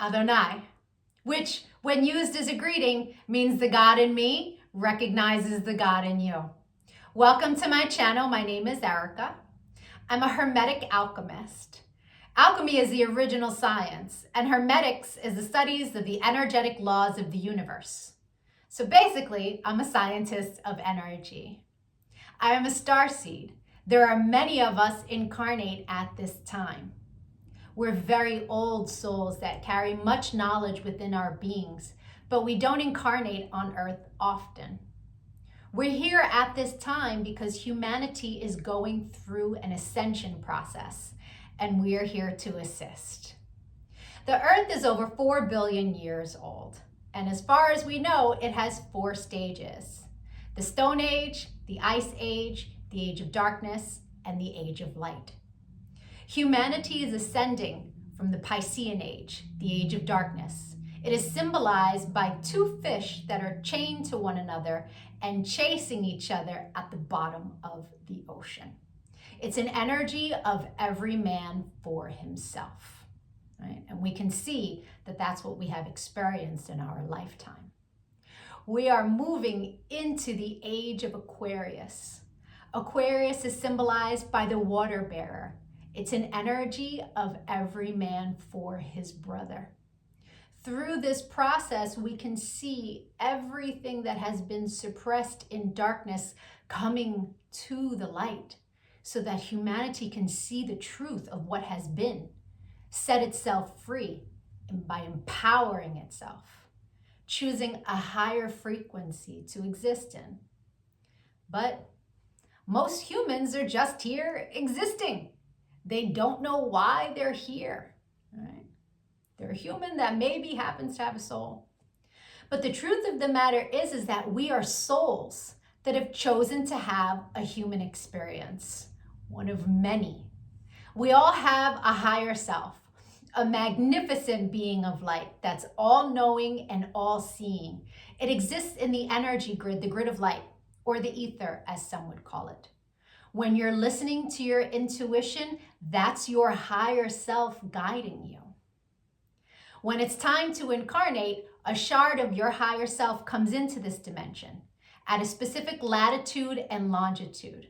Adonai, which when used as a greeting means the God in me recognizes the God in you. Welcome to my channel. My name is Erica. I'm a Hermetic alchemist. Alchemy is the original science, and Hermetics is the studies of the energetic laws of the universe. So basically, I'm a scientist of energy. I am a starseed. There are many of us incarnate at this time. We're very old souls that carry much knowledge within our beings, but we don't incarnate on Earth often. We're here at this time because humanity is going through an ascension process, and we are here to assist. The Earth is over 4 billion years old, and as far as we know, it has 4 stages: the Stone Age, the Ice Age, the Age of Darkness, and the Age of Light. Humanity is ascending from the Piscean Age, the Age of Darkness. It is symbolized by 2 fish that are chained to one another and chasing each other at the bottom of the ocean. It's an energy of every man for himself, right? And we can see that that's what we have experienced in our lifetime. We are moving into the age of Aquarius. Aquarius is symbolized by the water bearer. It's an energy of every man for his brother. Through this process, we can see everything that has been suppressed in darkness coming to the light so that humanity can see the truth of what has been, set itself free by empowering itself, choosing a higher frequency to exist in. But most humans are just here existing. They don't know why they're here, right? They're a human that maybe happens to have a soul. But the truth of the matter is that we are souls that have chosen to have a human experience, one of many. We all have a higher self, a magnificent being of light that's all-knowing and all-seeing. It exists in the energy grid, the grid of light, or the ether, as some would call it. When you're listening to your intuition, that's your higher self guiding you. When it's time to incarnate, a shard of your higher self comes into this dimension at a specific latitude and longitude.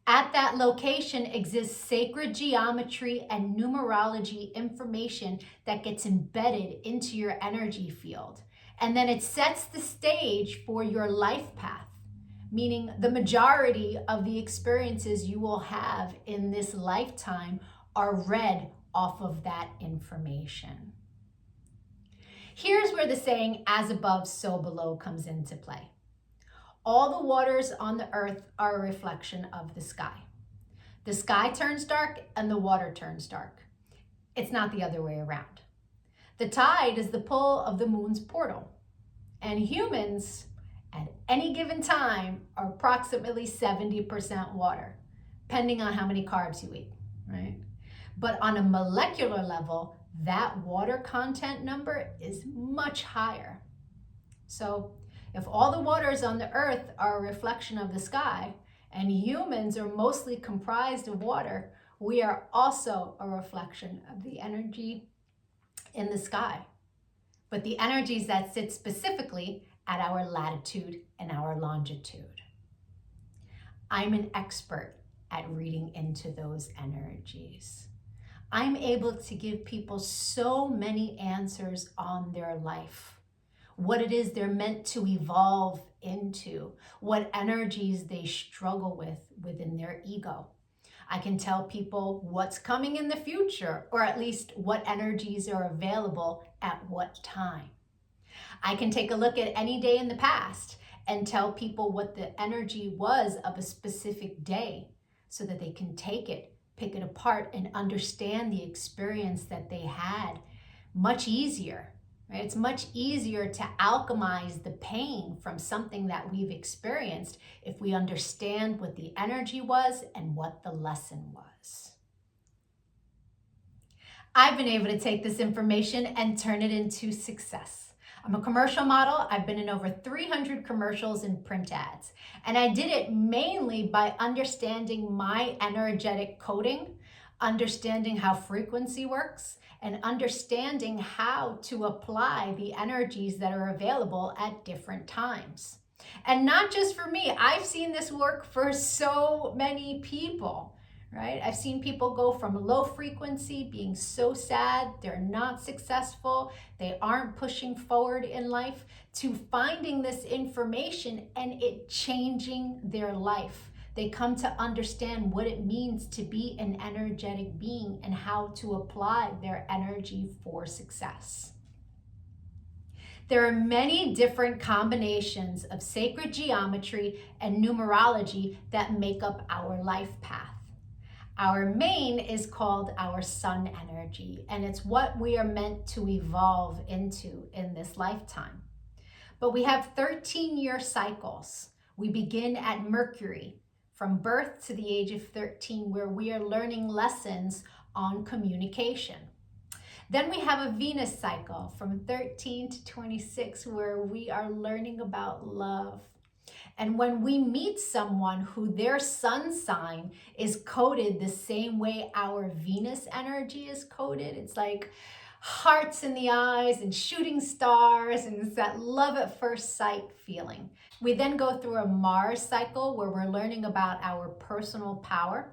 At that location exists sacred geometry and numerology information that gets embedded into your energy field. And then it sets the stage for your life path, meaning the majority of the experiences you will have in this lifetime are read off of that information. Here's where the saying, as above, so below, comes into play. All the waters on the earth are a reflection of the sky. The sky turns dark and the water turns dark. It's not the other way around. The tide is the pull of the moon's portal, and humans at any given time are approximately 70% water, depending on how many carbs you eat, right? But on a molecular level, that water content number is much higher. So if all the waters on the earth are a reflection of the sky, and humans are mostly comprised of water, we are also a reflection of the energy in the sky. But the energies that sit specifically at our latitude and our longitude. I'm an expert at reading into those energies. I'm able to give people so many answers on their life, what it is they're meant to evolve into, what energies they struggle with within their ego. I can tell people what's coming in the future, or at least what energies are available at what time. I can take a look at any day in the past and tell people what the energy was of a specific day so that they can take it, pick it apart, and understand the experience that they had much easier, right? It's much easier to alchemize the pain from something that we've experienced if we understand what the energy was and what the lesson was. I've been able to take this information and turn it into success. I'm a commercial model. I've been in over 300 commercials and print ads. And I did it mainly by understanding my energetic coding understanding how frequency works, and understanding how to apply the energies that are available at different times. And not just for me, I've seen this work for so many people, right? I've seen people go from low frequency, being so sad, they're not successful, they aren't pushing forward in life, to finding this information and it changing their life. They come to understand what it means to be an energetic being and how to apply their energy for success. There are many different combinations of sacred geometry and numerology that make up our life path. Our main is called our sun energy, and it's what we are meant to evolve into in this lifetime. But we have 13-year cycles. We begin at Mercury, from birth to the age of 13, where we are learning lessons on communication. Then we have a Venus cycle from 13 to 26, where we are learning about love. And when we meet someone who their sun sign is coded the same way our Venus energy is coded, it's like hearts in the eyes and shooting stars, and it's that love at first sight feeling. We then go through a Mars cycle where we're learning about our personal power.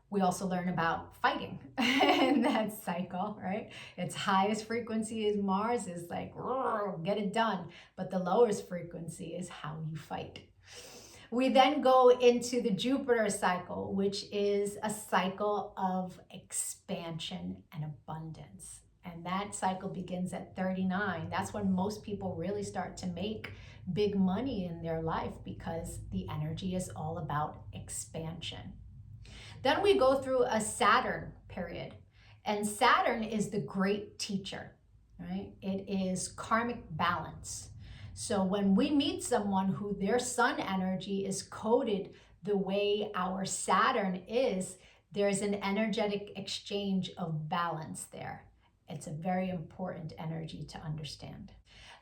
We also learn about fighting in that cycle, right? Its highest frequency is Mars, is like, get it done. But the lowest frequency is how you fight. We then go into the Jupiter cycle, which is a cycle of expansion and abundance. And that cycle begins at 39. That's when most people really start to make big money in their life, because the energy is all about expansion. Then we go through a Saturn period, and Saturn is the great teacher, right? It is karmic balance. So when we meet someone who their sun energy is coded the way our Saturn is, there's an energetic exchange of balance there. It's a very important energy to understand.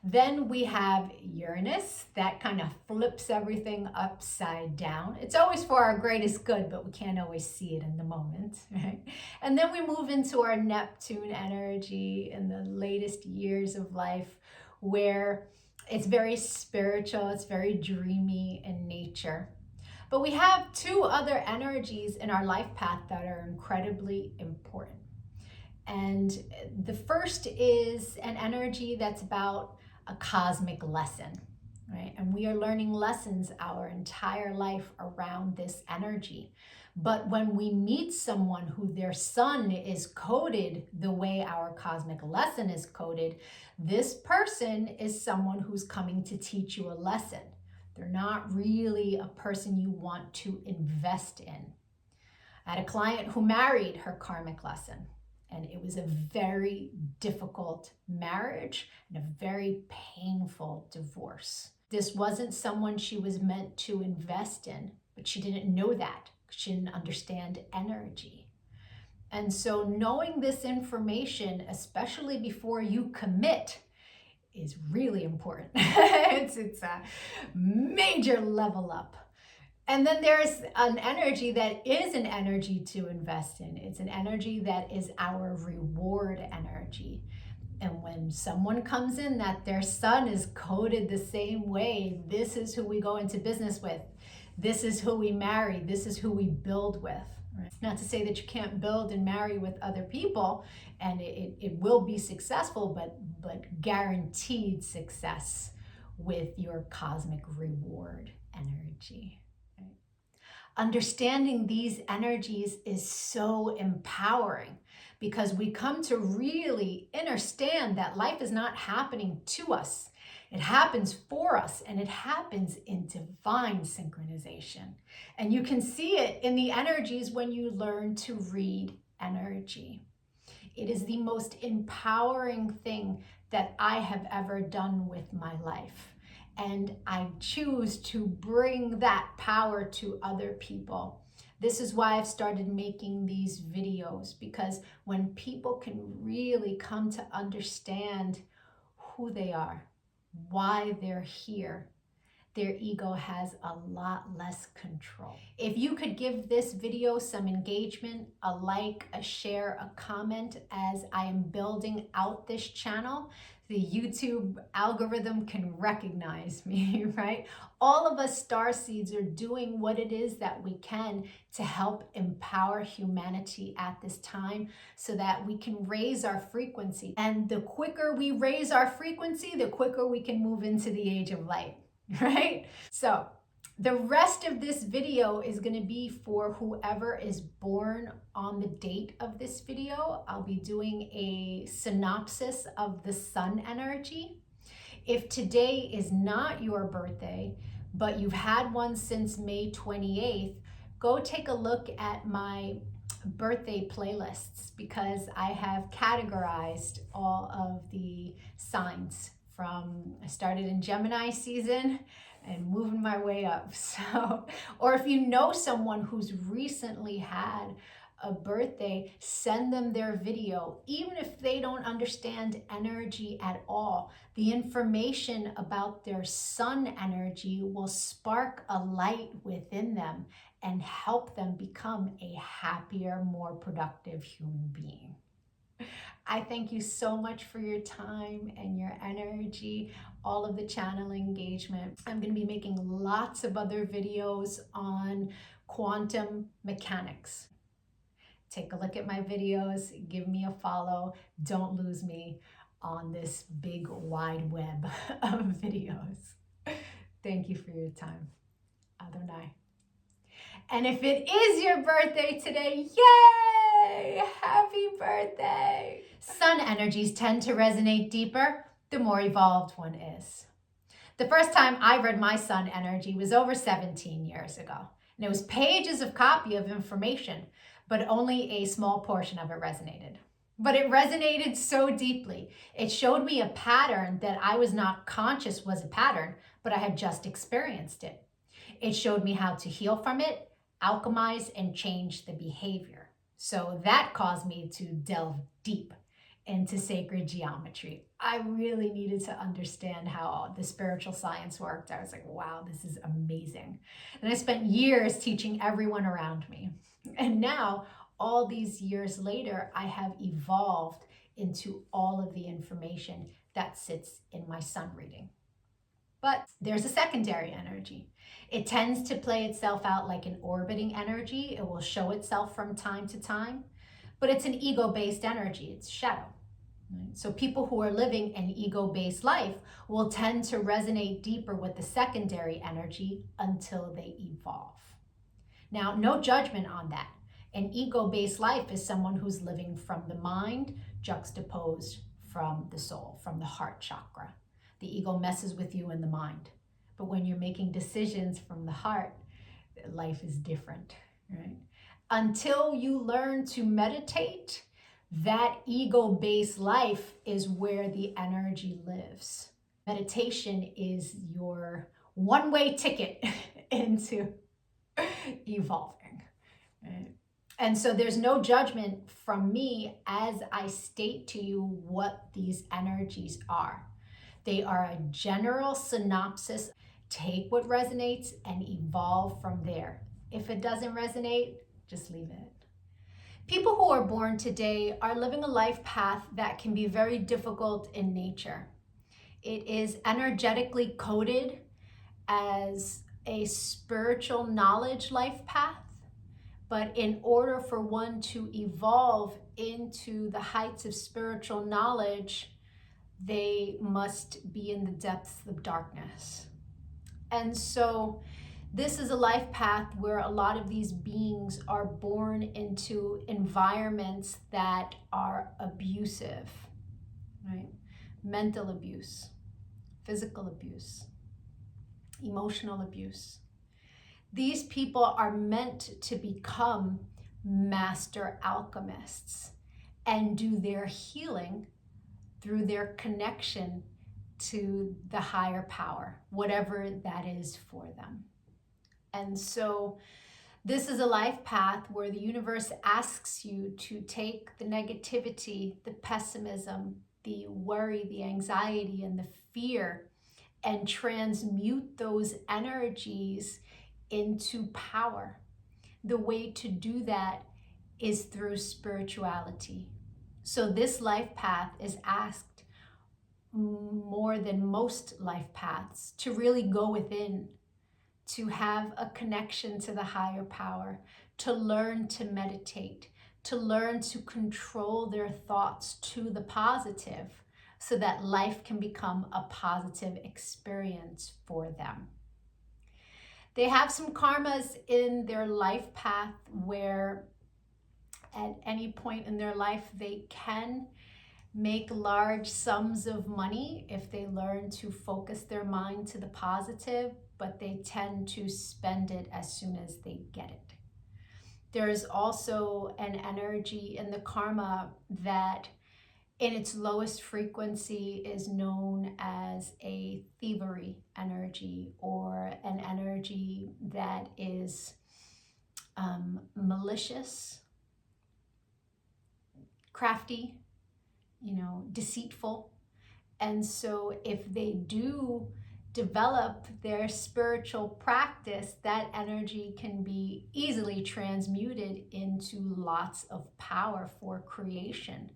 Then we have Uranus, that kind of flips everything upside down. It's always for our greatest good, but we can't always see it in the moment, right? And then we move into our Neptune energy in the latest years of life, where it's very spiritual, it's very dreamy in nature. But we have two other energies in our life path that are incredibly important. And the first is an energy that's about a cosmic lesson, right? And we are learning lessons our entire life around this energy. But when we meet someone who their sun is coded the way our cosmic lesson is coded, this person is someone who's coming to teach you a lesson. They're not really a person you want to invest in. I had a client who married her karmic lesson, and it was a very difficult marriage and a very painful divorce. This wasn't someone she was meant to invest in, but she didn't know that. She didn't understand energy. And so knowing this information, especially before you commit, is really important. it's a major level up. And then there's an energy that is an energy to invest in. It's an energy that is our reward energy. And when someone comes in that their sun is coded the same way, this is who we go into business with. This is who we marry. This is who we build with. Right? Not to say that you can't build and marry with other people, and it will be successful, but guaranteed success with your cosmic reward energy. Understanding these energies is so empowering, because we come to really understand that life is not happening to us. It happens for us, and it happens in divine synchronization. And you can see it in the energies when you learn to read energy. It is the most empowering thing that I have ever done with my life. And I choose to bring that power to other people. This is why I've started making these videos, because when people can really come to understand who they are, why they're here, their ego has a lot less control. If you could give this video some engagement, a like, a share, a comment, as I am building out this channel, the YouTube algorithm can recognize me, right? All of us starseeds are doing what it is that we can to help empower humanity at this time so that we can raise our frequency. And the quicker we raise our frequency, the quicker we can move into the age of light, right? So the rest of this video is going to be for whoever is born on the date of this video. I'll be doing a synopsis of the sun energy. If today is not your birthday, but you've had one since May 28th, go take a look at my birthday playlists, because I have categorized all of the signs from, I started in Gemini season and moving my way up. So, or if you know someone who's recently had a birthday, send them their video. Even if they don't understand energy at all, the information about their sun energy will spark a light within them and help them become a happier, more productive human being. I thank you so much for your time and your energy, all of the channel engagement. I'm going to be making lots of other videos on quantum mechanics. Take a look at my videos, give me a follow. Don't lose me on this big wide web of videos. Thank you for your time. Adonai. And if it is your birthday today, yay! Happy birthday! Sun energies tend to resonate deeper the more evolved one is. The first time I read my sun energy was over 17 years ago. And it was pages of copy of information, but only a small portion of it resonated. But it resonated so deeply. It showed me a pattern that I was not conscious was a pattern, but I had just experienced it. It showed me how to heal from it, alchemize, and change the behavior. So that caused me to delve deep into sacred geometry. I really needed to understand how the spiritual science worked. I was like, wow, this is amazing. And I spent years teaching everyone around me. And now, all these years later, I have evolved into all of the information that sits in my sun reading. But there's a secondary energy. It tends to play itself out like an orbiting energy. It will show itself from time to time, but it's an ego-based energy. It's shadow. Right? So people who are living an ego-based life will tend to resonate deeper with the secondary energy until they evolve. Now, no judgment on that. An ego-based life is someone who's living from the mind, juxtaposed from the soul, from the heart chakra. The ego messes with you in the mind. But when you're making decisions from the heart, life is different, right? Until you learn to meditate, that ego-based life is where the energy lives. Meditation is your one-way ticket into evolving, right? And so there's no judgment from me as I state to you what these energies are. They are a general synopsis. Take what resonates and evolve from there. If it doesn't resonate, just leave it. People who are born today are living a life path that can be very difficult in nature. It is energetically coded as a spiritual knowledge life path. But in order for one to evolve into the heights of spiritual knowledge, they must be in the depths of darkness. And so this is a life path where a lot of these beings are born into environments that are abusive, right? Mental abuse, physical abuse, emotional abuse. These people are meant to become master alchemists and do their healing through their connection to the higher power, whatever that is for them. And so this is a life path where the universe asks you to take the negativity, the pessimism, the worry, the anxiety, and the fear, and transmute those energies into power. The way to do that is through spirituality. So this life path is asked more than most life paths to really go within, to have a connection to the higher power, to learn to meditate, to learn to control their thoughts to the positive so that life can become a positive experience for them. They have some karmas in their life path where at any point in their life they can make large sums of money if they learn to focus their mind to the positive, but they tend to spend it as soon as they get it. There is also an energy in the karma that in its lowest frequency is known as a thievery energy, or an energy that is malicious, crafty, deceitful. And so if they do develop their spiritual practice, that energy can be easily transmuted into lots of power for creation.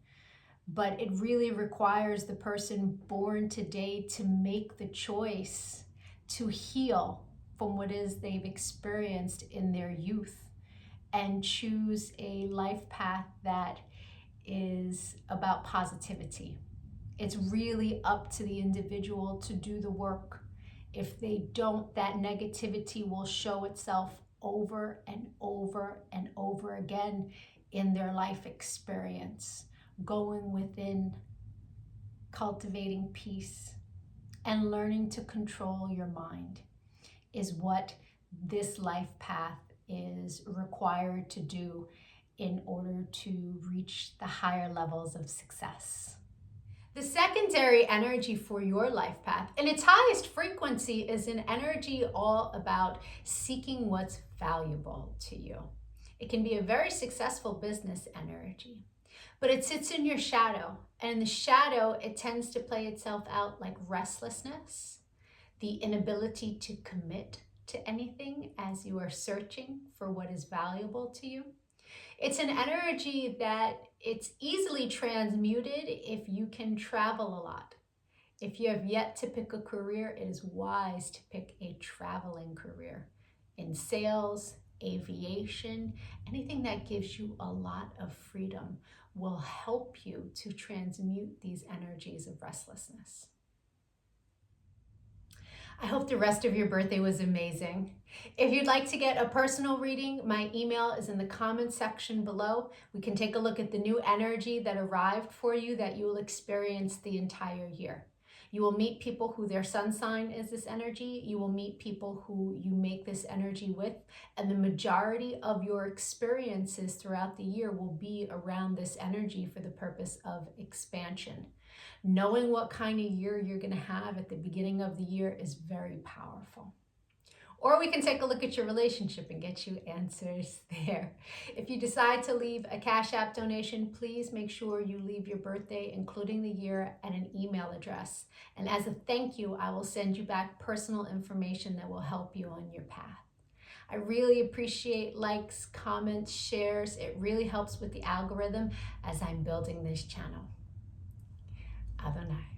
But it really requires the person born today to make the choice to heal from what is they've experienced in their youth and choose a life path that is about positivity. It's really up to the individual to do the work. If they don't, that negativity will show itself over and over and over again in their life experience. Going within, cultivating peace, and learning to control your mind is what this life path is required to do in order to reach the higher levels of success. The secondary energy for your life path, in its highest frequency, is an energy all about seeking what's valuable to you. It can be a very successful business energy, but it sits in your shadow. And in the shadow, it tends to play itself out like restlessness, the inability to commit to anything as you are searching for what is valuable to you. It's an energy that it's easily transmuted if you can travel a lot. If you have yet to pick a career, it is wise to pick a traveling career in sales, aviation. Anything that gives you a lot of freedom will help you to transmute these energies of restlessness. I hope the rest of your birthday was amazing. If you'd like to get a personal reading, my email is in the comments section below. We can take a look at the new energy that arrived for you that you will experience the entire year. You will meet people who their sun sign is this energy. You will meet people who you make this energy with. And the majority of your experiences throughout the year will be around this energy for the purpose of expansion. Knowing what kind of year you're going to have at the beginning of the year is very powerful. Or we can take a look at your relationship and get you answers there. If you decide to leave a Cash App donation, please make sure you leave your birthday, including the year, and an email address. And as a thank you, I will send you back personal information that will help you on your path. I really appreciate likes, comments, shares. It really helps with the algorithm as I'm building this channel. Adonai.